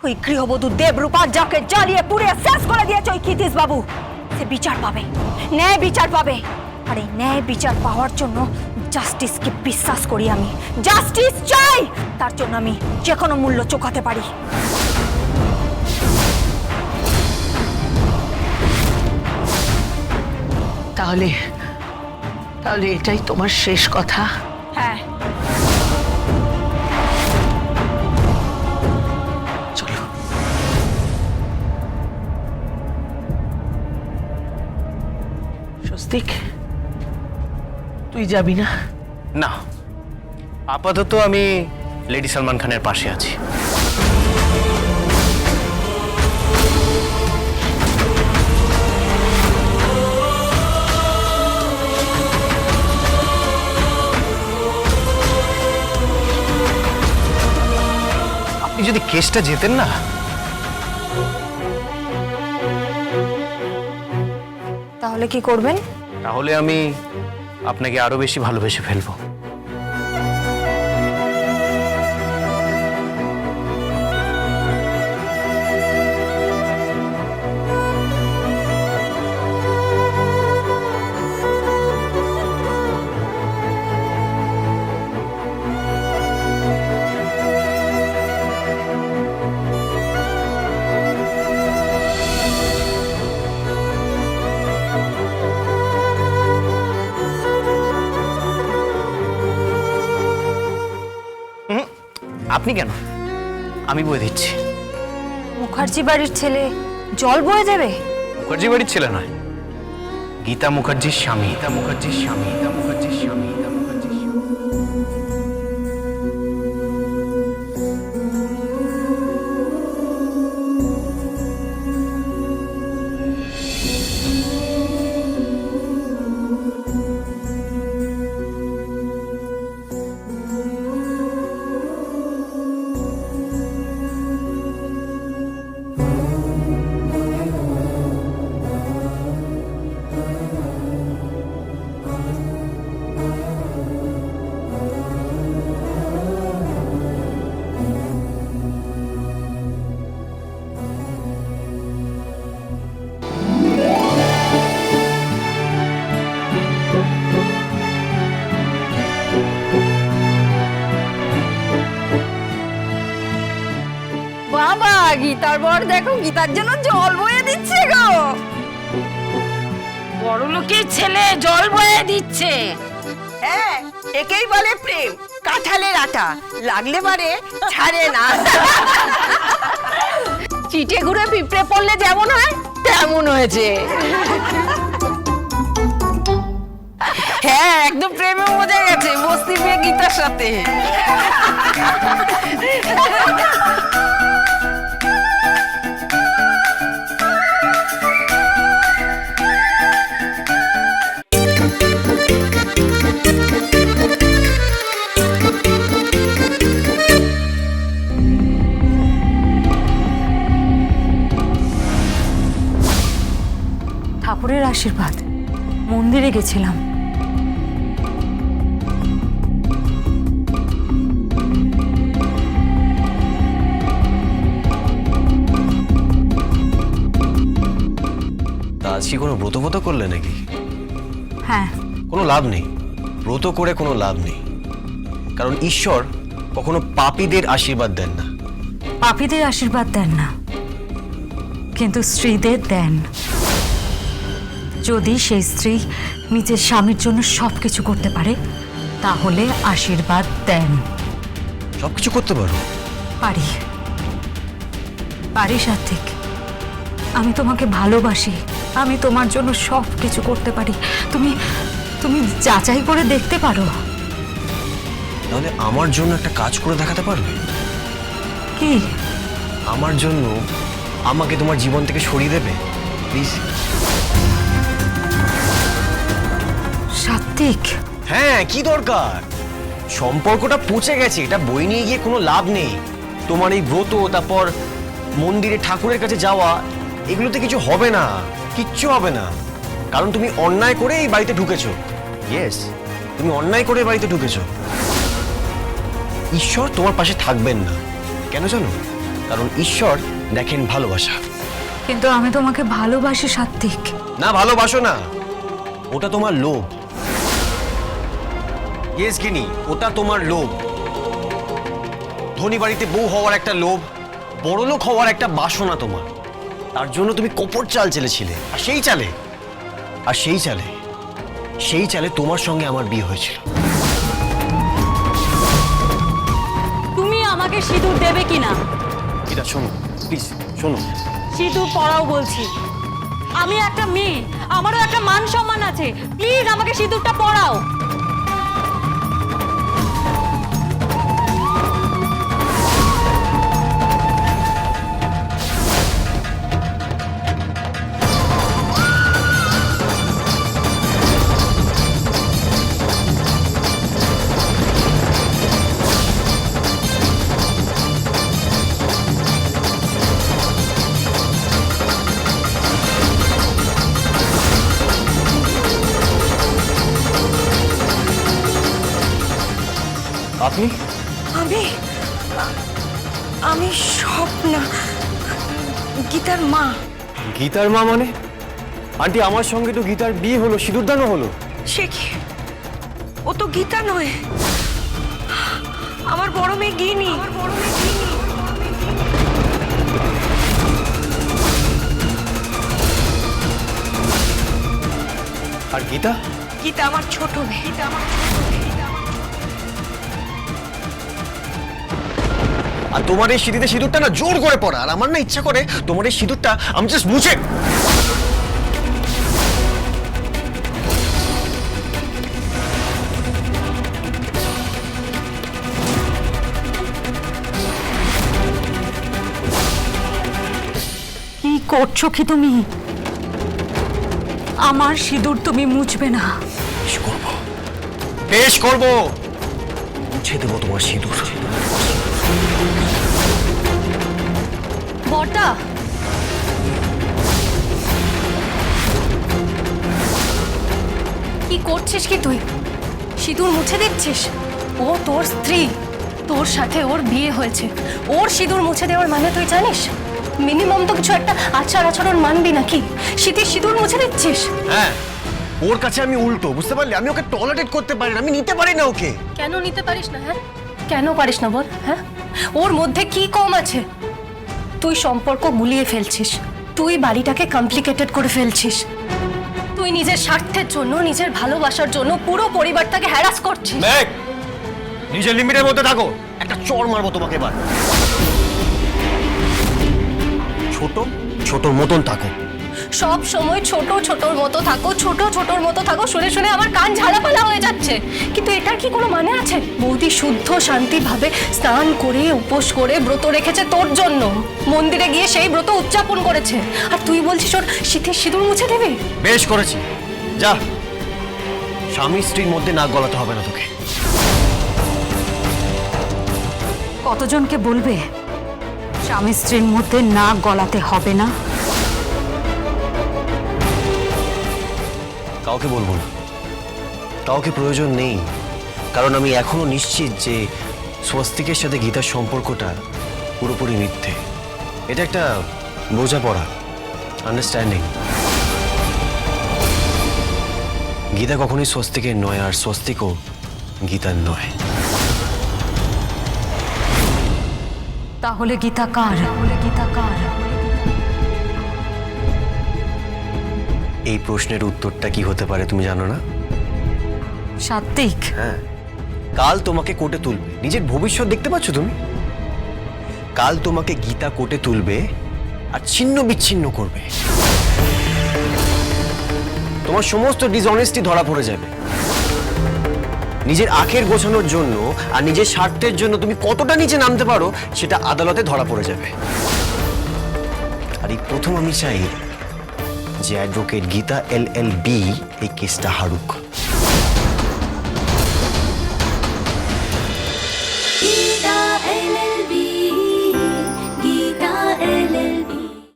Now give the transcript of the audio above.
ওই গৃহবধূ দেবরূপা যাকে জ্বালিয়ে পুড়িয়ে শেষ করে দিয়েছে ওই ক্ষিতিশ বাবু, সে বিচার পাবে, ন্যায় বিচার পাবে। আর এই ন্যায় বিচার পাওয়ার জন্য জাস্টিসকে বিশ্বাস করি আমি। জাস্টিস চাই, তার জন্য আমি যে কোনো মূল্য চোকাতে পারি। তাহলে তাহলে এটাই তোমার শেষ কথা? হ্যাঁ। চলো। স্বস্তিক, তুই যাবি না? না, আপাতত আমি লেডি সালমান খানের পাশে আছি। আপনি যদি কেসটা জেতেন না, তাহলে কি করবেন? তাহলে আমি আপনাকে আরো বেশি ভালোবেসে ফেলবো। আপনি কেন? আমি বয়ে দিচ্ছি। মুখার্জি বাড়ির ছেলে জল বয়ে দেবে? মুখার্জি বাড়ির ছেলে নয়, গীতা মুখার্জির স্বামী। গীতা মুখার্জির স্বামী। গীতা মুখার্জির স্বামী। গীতা মুখার্জির স্বামী। বাবা, গীতার বর দেখো গীতার জন্য জল বয়ে দিচ্ছে গো। বড়লোকের ছেলে জল বয়ে দিচ্ছে। হ্যাঁ, একেই বলে প্রেম, কাঁঠালের আটা লাগলে পারে ছাড়ে না। চিটে ঘুরে পিঁপড়ে পড়লে যেমন হয় তেমন হয়েছে। হ্যাঁ, একদম প্রেমে মজা গেছে বস্তি মেয়ে গীতার সাথে। ঠাকুরের আশীর্বাদ, মন্দিরে গেছিলাম। তা আজ কি কোনো ব্রত করলে নাকি? হ্যাঁ। কোনো লাভ নেই, ব্রত করে কোনো লাভ নেই, কারণ ঈশ্বর কখনো পাপীদের আশীর্বাদ দেন না। পাপীদের আশীর্বাদ দেন না, কিন্তু স্ত্রীদের দেন। যদি সেই স্ত্রী নিজের স্বামীর জন্য সবকিছু করতে পারে তাহলে আশীর্বাদ দেন। সবকিছু করতে পারো? পারি, পারি সাত্বিক। আমি তোমাকে ভালোবাসি, আমি তোমার জন্য সব কিছু করতে পারি। তুমি তুমি যাচাই করে দেখতে পারো। তাহলে আমার জন্য একটা কাজ করে দেখাতে পারবে? কি? আমার জন্য আমাকে তোমার জীবন থেকে সরিয়ে দেবে প্লিজ? সাত্বিক। হ্যাঁ, কি দরকার? সম্পর্কটা পচে গেছে, এটা বই নিয়ে গিয়ে কোনো লাভ নেই। তোমার এই ব্রত, তারপর মন্দিরে ঠাকুরের কাছে যাওয়া, এগুলোতে কিছু হবে না, কিচ্ছু হবে না। কারণ তুমি অন্যায় করে এই বাড়িতে ঢুকেছো। ইয়েস, তুমি অন্যায় করে এই বাড়িতে ঢুকেছো। ঈশ্বর তোমার পাশে থাকবেন না, কেন জানো? কারণ ঈশ্বর দেখেন ভালোবাসা। কিন্তু আমি তোমাকে ভালোবাসি সাত্বিক। না ভালোবাসো না, ওটা তোমার লোভ। ইয়েস গিনি, ওটা তোমার লোভ। ধনী বাড়িতে বউ হওয়ার একটা লোভ, বড়লোক হওয়ার একটা বাসনা তোমার। তার জন্য তুমি কপট চাল চেলেছিলে, আর সেই চালে তোমার সঙ্গে আমার বিয়ে হয়েছিল। তুমি আমাকে সিঁদুর দেবে কিনা? এটা শোনো প্লিজ, শোনো। সিঁদুর পরাও বলছি। আমি একটা মেয়ে, আমারও একটা মান সম্মান আছে। প্লিজ আমাকে সিঁদুরটা পরাও। আপনি? আমি স্বপ্না, গীতার মা। গীতার মা মানে? আন্টি, আমার সঙ্গে তো গীতার বিয়ে হলো, সিঁদুরদানও হলো। সে কি? ও তো গীতা নয়, আমার বড় মেয়ে গিনি। আর গীতা? গীতা আমার ছোট মেয়ে। আর তোমার এই সিঁড়িতে সিঁদুরটা না জোর করে পড়া, আর আমার না ইচ্ছা করে তোমার এই সিঁদুরটা আমি জাস্ট মুছে। কি করছো কি তুমি? আমার সিঁদুর তুমি মুছবে না। বেশ করবো, মুছে দেবো তোমার সিঁদুর। বড়টা, কি করছিস কি তুই? সিঁদুর মুছে দিচ্ছিস? ও তোর স্ত্রী, তোর সাথে ওর বিয়ে হয়েছে। ওর সিঁদুর মুছে দেওয়ার মানে তুই জানিস? মিনিমাম তো কিছু একটা আচার আচরণ মানবি নাকি? শীতের সিঁদুর মুছে দিচ্ছিস? হ্যাঁ, ওর কাছে আমি উল্টো, বুঝতে পারলি? আমি ওকে টলারেট করতে পারি না, আমি নিতে পারি না ওকে। কেন নিতে পারিস না? হ্যাঁ, কেন পারিস না বল? হ্যাঁ, ওর মধ্যে কি কম আছে? তুই সম্পর্ক গুলিয়ে ফেলছিস, তুই বাড়িটাকে কমপ্লিকেটেড করে ফেলছিস, তুই নিজের স্বার্থের জন্য, নিজের ভালোবাসার জন্য পুরো পরিবারটাকে হ্যারাস করছিস। মেঘ, নিজের লিমিটের মধ্যে থাকো। একটা চড় মারবো তোমাকে এবার। ছোট ছোটর মতন থাকো। সব সময় ছোট ছোটর মতো থাকো, ছোট ছোটর মতো থাকো, শুনে শুনে আমার কান ঝালাপালা হয়ে যাচ্ছে। কিন্তু এটার কি কোনো মানে আছে? বৌদি শুদ্ধ শান্তিভাবে স্নান করে উপোস করে ব্রত রেখেছে তোর জন্য, মন্দিরে গিয়ে সেই ব্রত উদযাপন করেছে, আর তুই বলছিস ওর শীতের সিঁদুর মুছে দেবে? বেশ করেছি, যা। স্বামী স্ত্রীর মধ্যে নাক গলাতে হবে না তোকে। কতজনকে বলবে স্বামী স্ত্রীর মধ্যে নাক গলাতে হবে না? কাউকে বলবো না, কাউকে প্রয়োজন নেই। কারণ আমি এখনো নিশ্চিত যে স্বস্তিকের সাথে গীতার সম্পর্কটা পুরোপুরি মিথ্যে। এটা একটা বোঝাপড়া, আন্ডারস্ট্যান্ডিং। গীতা কখনোই স্বস্তিকের নয়, আর স্বস্তিকও গীতার নয়। তাহলে গীতা কার? এই প্রশ্নের উত্তরটা কি হতে পারে তুমি জানো না? সাত্বিক। হ্যাঁ, কাল তোমাকে কোর্টে তুলবে। নিজের ভবিষ্যৎ দেখতে পাচ্ছ তুমি? কাল তোমাকে গীতা কোর্টে তুলবে আর ছিন্ন বিচ্ছিন্ন করবে। তোমার সমস্ত ডিসঅনেস্টি ধরা পড়ে যাবে। নিজের আখের গোছানোর জন্য আর নিজের স্বার্থের জন্য তুমি কতটা নিচে নামতে পারো সেটা আদালতে ধরা পড়ে যাবে। আর এই প্রথম আমি চাই যে অ্যাডভোকেট গীতা LLB এই কেসটা হারুক।